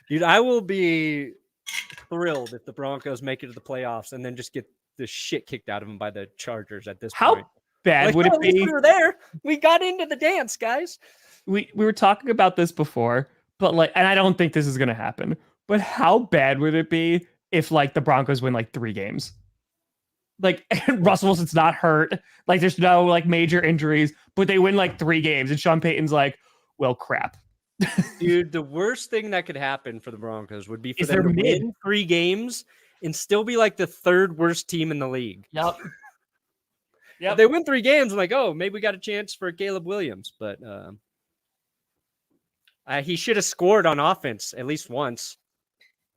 Dude, I will be thrilled if the Broncos make it to the playoffs and then just get the shit kicked out of them by the Chargers at this point. How bad would it be? We were there. We got into the dance, guys. We were talking about this before, but and I don't think this is going to happen. But how bad would it be if the Broncos win 3 games? Russell Wilson's not hurt. There's no major injuries, but they win 3 games, and Sean Payton's well, crap. Dude, the worst thing that could happen for the Broncos would be for them to win 3 games and still be the 3rd worst team in the league. Yep. If they win 3 games, I'm maybe we got a chance for Caleb Williams, but he should have scored on offense at least once.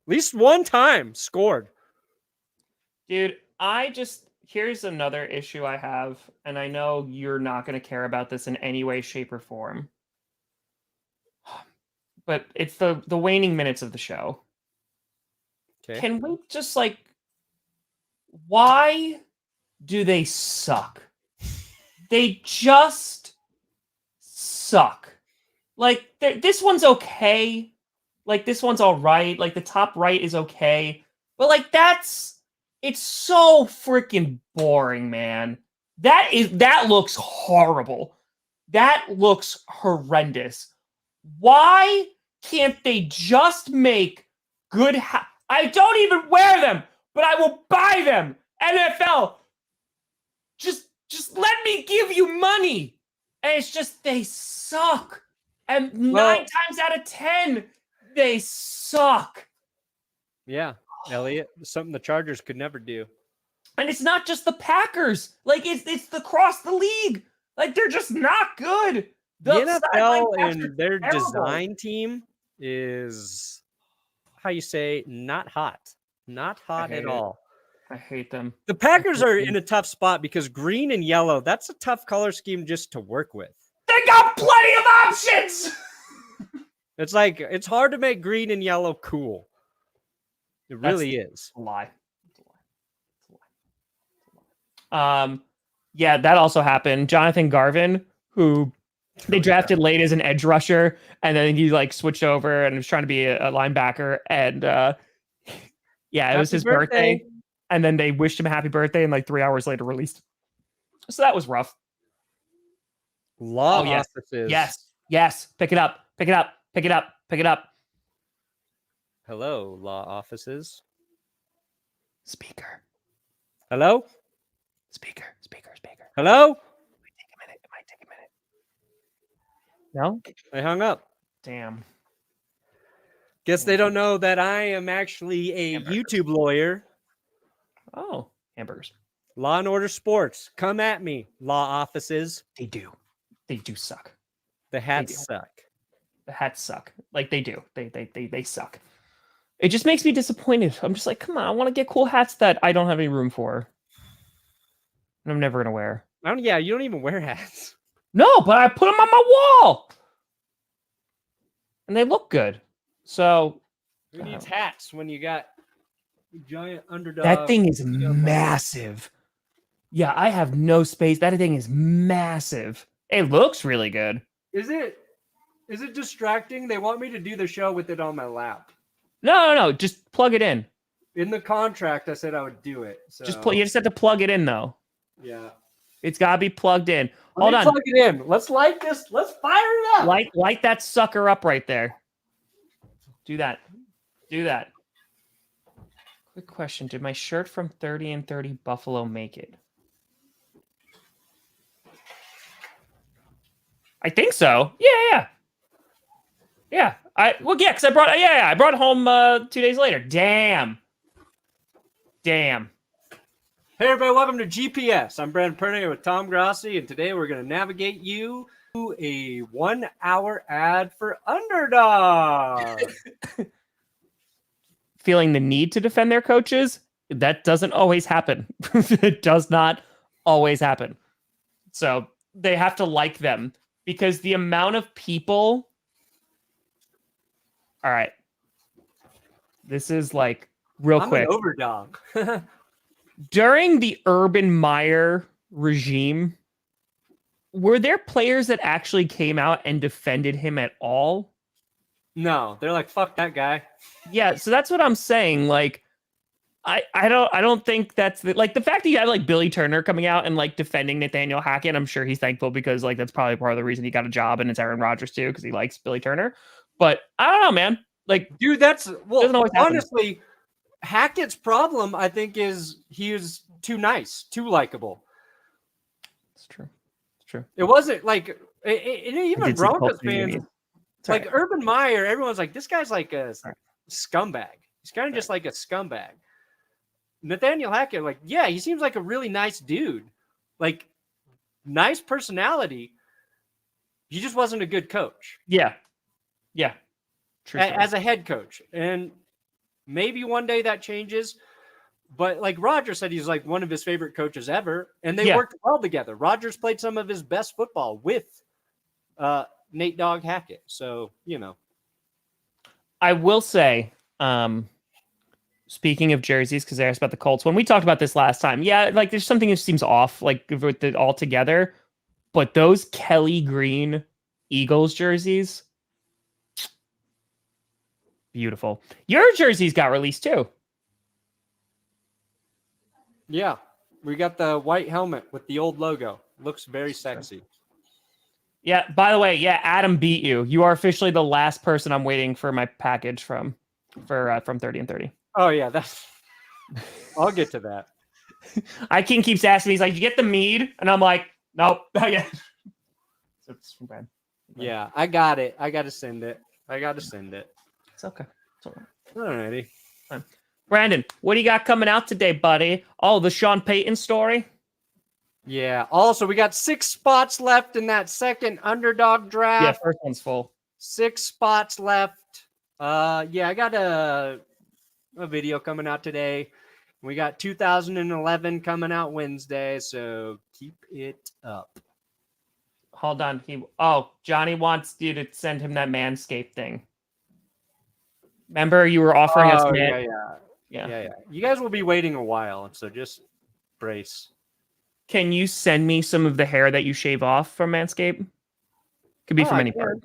At least one time scored. Dude, here's another issue I have, and I know you're not going to care about this in any way, shape, or form. But it's the waning minutes of the show. Okay. Can we just why do they suck? They just suck. This one's okay. This one's all right. The top right is okay. But it's so freaking boring, man. That looks horrible. That looks horrendous. Why can't they just make good I don't even wear them, but I will buy them. NFL, just let me give you money. And it's just they suck. And 9 times out of 10, they suck. Yeah, Elliot, something the Chargers could never do. And it's not just the Packers. It's across the league. They're just not good. The NFL and their design team is, not hot. Not hot at all. I hate them. The Packers are in a tough spot because green and yellow, that's a tough color scheme just to work with. They got plenty of options! It's hard to make green and yellow cool. It really is. A lie. Yeah, that also happened. Jonathan Garvin, who they drafted late as an edge rusher, and then he switched over and was trying to be a linebacker. And it was his birthday. And then they wished him a happy birthday, and 3 hours later released. So that was rough. Law offices. Yes. Pick it up. Hello, law offices. Speaker. Hello? Speaker. Hello? It might take a minute. No? I hung up. Damn. Guess they don't know that I am actually a YouTube lawyer. Oh, hamburgers. Law and Order Sports. Come at me, law offices. They do. They do suck. The hats suck. The hats suck. They do. They suck. It just makes me disappointed. I'm just come on, I want to get cool hats that I don't have any room for. And I'm never going to wear. You don't even wear hats. No, but I put them on my wall. And they look good. So. Who needs hats when you got giant Underdog? That thing is massive. Yeah, I have no space. That thing is massive. It looks really good. Is it distracting? They want me to do the show with it on my lap. No. Just plug it in. In the contract, I said I would do it. So. You just have to plug it in, though. Yeah. It's got to be plugged in. Hold on. Plug it in. Let's light this. Let's fire it up. Light that sucker up right there. Do that. Quick question. Did my shirt from 30 and 30 Buffalo make it? I think so. Yeah. Because I brought it home 2 days later. Damn. Hey everybody, welcome to GPS. I'm Brandon Perna here with Tom Grossi, and today we're going to navigate you to a 1 hour ad for Underdog. Feeling the need to defend their coaches? That doesn't always happen. It does not always happen. So they have to like them because the amount of people. All right. This is real quick. I'm an overdog. during the Urban Meyer regime, were there players that actually came out and defended him at all? No, they're like, fuck that guy. Yeah, so that's what I'm saying. Like, I don't think that's the fact that you have like Billy Turner coming out and like defending Nathaniel Hackett. I'm sure he's thankful because like that's probably part of the reason he got a job, and it's Aaron Rodgers too because he likes Billy Turner. But I don't know, man. Like, dude, that's honestly Hackett's problem. I think is he was too nice, too likable. It's true. It's true. It wasn't like even Broncos fans. Like Urban Meyer, everyone's like, this guy's like a scumbag. He's kind of just like a scumbag. Nathaniel Hackett, like, yeah, he seems like a really nice dude. Like, nice personality. He just wasn't a good coach. Yeah. Yeah. True. As a head coach. And maybe one day that changes. But like Rodgers said, he's like one of his favorite coaches ever. And they worked well together. Rodgers played some of his best football with Nate Dogg Hackett. So, you know. I will say, speaking of jerseys, because I asked about the Colts, when we talked about this last time, yeah, like there's something that seems off, like with it all together. But those Kelly Green Eagles jerseys, beautiful. Your jerseys got released too. Yeah, we got the white helmet with the old logo. Looks very sexy. Yeah, by the way, yeah, Adam beat you. You are officially the last person I'm waiting for my package from 30 and 30. Oh yeah, I'll get to that. King keeps asking me, he's like, "You get the mead?" And I'm like, "Nope, not yet." So it's from Brad. Yeah, I got it. I got to send it. It's okay. It's all right. Alrighty. Fine. Brandon, what do you got coming out today, buddy? Oh, the Sean Payton story? Yeah. Also, we got 6 spots left in that second underdog draft. Yeah, first one's full. 6 spots left. Yeah, I got a video coming out today. We got 2011 coming out Wednesday, so keep it up. Hold on. Johnny wants you to send him that Manscaped thing. Remember, you were offering us. Yeah. You guys will be waiting a while, so just brace. Can you send me some of the hair that you shave off from Manscaped? Could be from any part.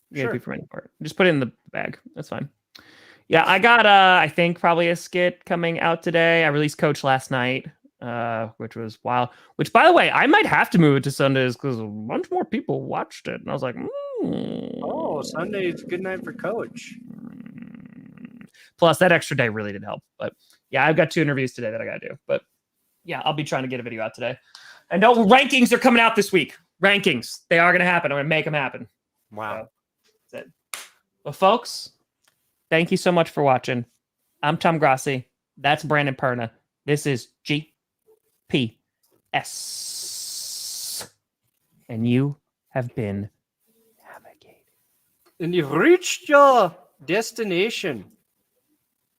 Yeah, sure. Could be from any part. Just put it in the bag. That's fine. Yeah, I got I think probably a skit coming out today. I released Coach last night, which was wild. Which, by the way, I might have to move it to Sundays because a bunch more people watched it, and I was like, oh, Sunday is a good night for Coach. Plus, that extra day really did help. But yeah, I've got 2 interviews today that I got to do. But yeah, I'll be trying to get a video out today. And no, rankings are coming out this week. Rankings. They are going to happen. I'm going to make them happen. Wow. So, that's it. Well, folks, thank you so much for watching. I'm Tom Grossi. That's Brandon Perna. This is GPS. And you have been navigated. And you've reached your destination.